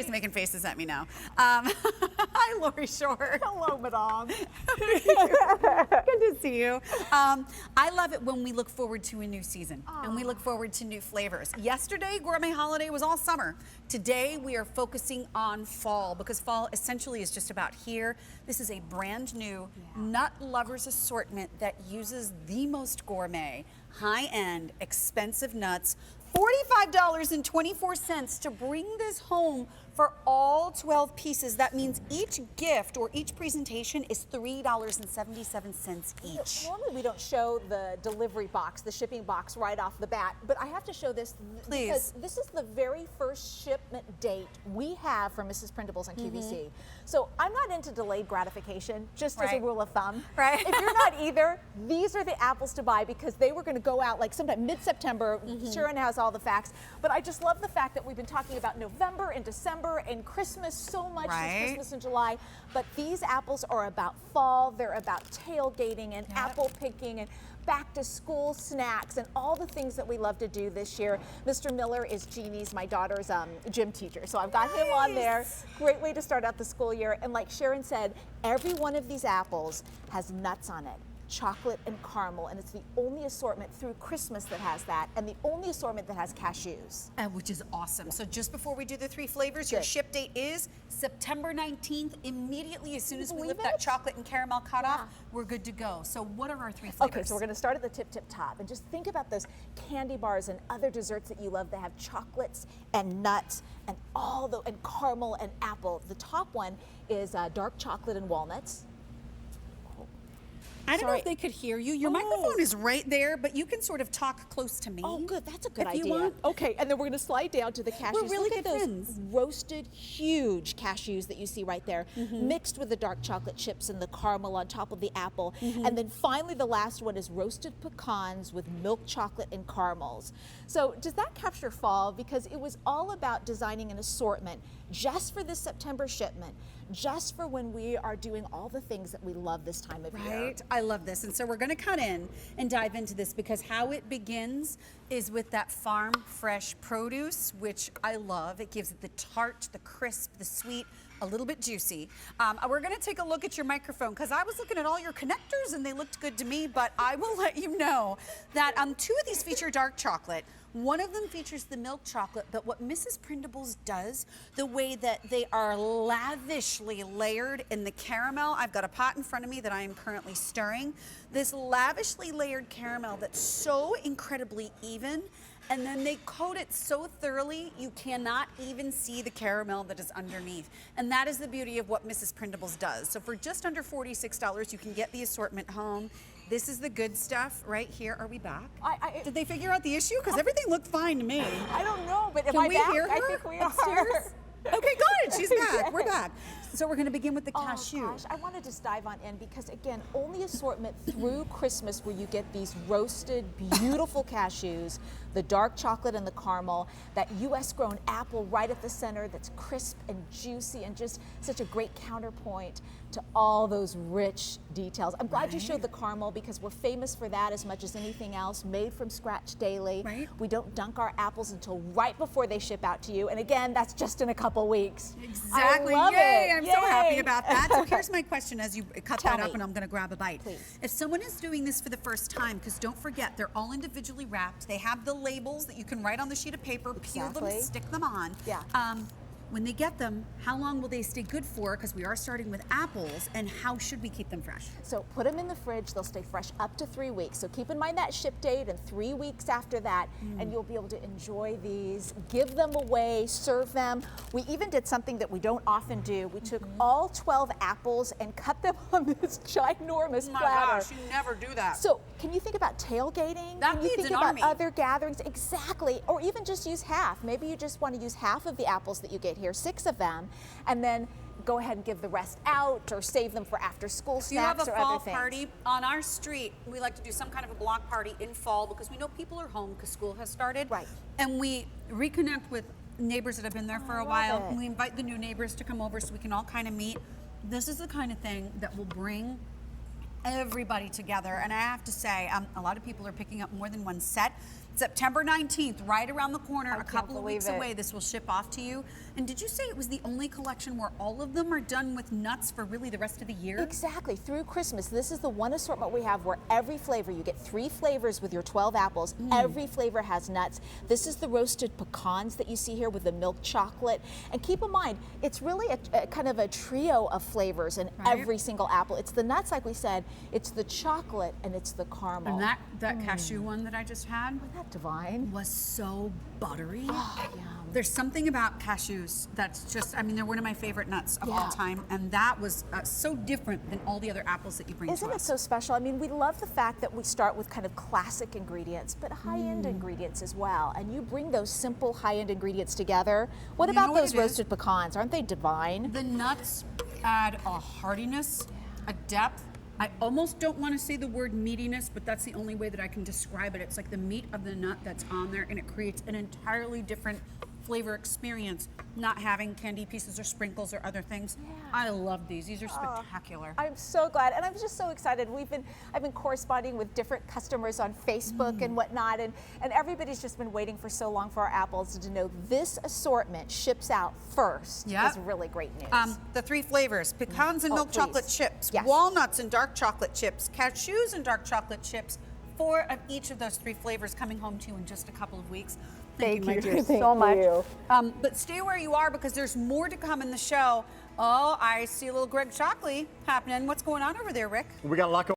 Jay's making faces at me now. Hi, Lori Shore. Hello, Madame. Good to see you. I love it when we look forward to a new season and we look forward to new flavors. Yesterday, Gourmet Holiday was all summer. Today, we are focusing on fall because fall essentially is just about here. This is a brand new nut lovers assortment that uses the most gourmet, high-end, expensive nuts. $45.24 to bring this home for all 12 pieces. That means each gift or each presentation is $3.77 each. Normally we don't show the delivery box, the shipping box right off the bat, but I have to show this because this is the very first shipment date we have for Mrs. Prindables and QVC. So I'm not into delayed gratification, just as a rule of thumb. Right. If you're not either, these are the apples to buy because they were going to go out like sometime mid-September. Sharon has all the facts, but I just love the fact that we've been talking about November and December and Christmas so much, this Christmas and July, but these apples are about fall, they're about tailgating and apple picking and back to school snacks and all the things that we love to do this year. Mr. Miller is Jeannie's, my daughter's gym teacher, so I've got him on there. Great way to start out the school year, and like Sharon said, every one of these apples has nuts on it. Chocolate and caramel, and it's the only assortment through Christmas that has that, and the only assortment that has cashews. Which is awesome. So just before we do the 3 flavors, your ship date is September 19th. Immediately, as soon as we lift that chocolate and caramel cut off, we're good to go. So what are our 3 flavors? Okay, so we're gonna start at the tip top, and just think about those candy bars and other desserts that you love that have chocolates and nuts and and caramel and apple. The top one is dark chocolate and walnuts. I don't know if they could hear you. Your microphone is right there, but you can sort of talk close to me. Oh, good. That's a good idea. If you want. Okay, and then we're going to slide down to the cashews. We're really Look good at those friends. roasted, huge cashews that you see right there, mixed with the dark chocolate chips and the caramel on top of the apple. And then finally, the last one is roasted pecans with milk chocolate and caramels. So does that capture fall? Because it was all about designing an assortment just for this September shipment, just for when we are doing all the things that we love this time of year. Right, I love this. And so we're gonna cut in and dive into this because how it begins is with that farm fresh produce, which I love. It gives it the tart, the crisp, the sweet, a little bit juicy. We're gonna take a look at your microphone because I was looking at all your connectors and they looked good to me, but I will let you know that 2 of these feature dark chocolate. One of them features the milk chocolate, but what Mrs. Prindables does, the way that they are lavishly layered in the caramel, I've got a pot in front of me that I am currently stirring, this lavishly layered caramel that's so incredibly even, and then they coat it so thoroughly you cannot even see the caramel that is underneath. And that is the beauty of what Mrs. Prindables does. So for just under $46, you can get the assortment home. This is the good stuff right here. Are we back? Did they figure out the issue? Because everything looked fine to me. I don't know, but if Can I we back, hear her I think we upstairs? Okay, good. She's back. We're back. So we're going to begin with the cashew. Oh gosh, I want to just dive on in because again, only assortment through Christmas where you get these roasted, beautiful cashews, the dark chocolate and the caramel, that U.S. grown apple right at the center that's crisp and juicy and just such a great counterpoint to all those rich details. I'm glad you showed the caramel because we're famous for that as much as anything else, made from scratch daily. We don't dunk our apples until right before they ship out to you. And again, that's just in a couple weeks. Exactly. I love Yay. it. I'm so happy about that. So here's my question as you cut Tell that up me. and I'm going to grab a bite. Please. If someone is doing this for the first time, because don't forget, they're all individually wrapped. They have the labels that you can write on the sheet of paper, peel them, stick them on. When they get them, how long will they stay good for? Because we are starting with apples, and how should we keep them fresh? So put them in the fridge, they'll stay fresh up to 3 weeks. So keep in mind that ship date and 3 weeks after that, and you'll be able to enjoy these, give them away, serve them. We even did something that we don't often do. We took all 12 apples and cut them on this ginormous platter. Oh my gosh, you never do that. So can you think about tailgating? That can you needs think an about army. other gatherings? Exactly. Or even just use half. Maybe you just want to use half of the apples that you get here, 6 of them, and then go ahead and give the rest out or save them for after school snacks or other things. You have a fall party. On our street, we like to do some kind of a block party in fall because we know people are home because school has started. And we reconnect with neighbors that have been there for a while. And we invite the new neighbors to come over so we can all kind of meet. This is the kind of thing that will bring everybody together. And I have to say, a lot of people are picking up more than one set. September 19th, right around the corner, a can't couple of weeks believe it. away. This will ship off to you. And did you say it was the only collection where all of them are done with nuts for really the rest of the year? Exactly, through Christmas. This is the one assortment we have where every flavor, you get 3 flavors with your 12 apples. Every flavor has nuts. This is the roasted pecans that you see here with the milk chocolate. And keep in mind, it's really a kind of a trio of flavors in every single apple. It's the nuts, like we said, it's the chocolate, and it's the caramel. And that cashew one that I just had Isn't that divine? was so buttery. Oh, yum. There's something about cashews that's just, I mean, they're one of my favorite nuts of all Yeah. time. And that was so different than all the other apples that you bring Isn't to it us. so special? I mean, we love the fact that we start with kind of classic ingredients, but high-end ingredients as well. And you bring those simple high-end ingredients together. What You know about what those it is? roasted pecans? Aren't they divine? The nuts add a heartiness, a depth. I almost don't want to say the word meatiness, but that's the only way that I can describe it. It's like the meat of the nut that's on there, and it creates an entirely different flavor experience, not having candy pieces or sprinkles or other things. Yeah. I love these. These are spectacular. I'm so glad, and I'm just so excited. I've been corresponding with different customers on Facebook and whatnot, and everybody's just been waiting for so long for our apples to know this assortment ships out first. Yep. Is really great news. The 3 flavors, pecans and Oh, milk chocolate please. chips, Yes. walnuts and dark chocolate chips, cashews and dark chocolate chips, 4 of each of those 3 flavors coming home to you in just a couple of weeks. Thank you, my dear, Thank so much. you. But stay where you are because there's more to come in the show. Oh, I see a little Greg Shockley happening. What's going on over there, Rick? We got a lot going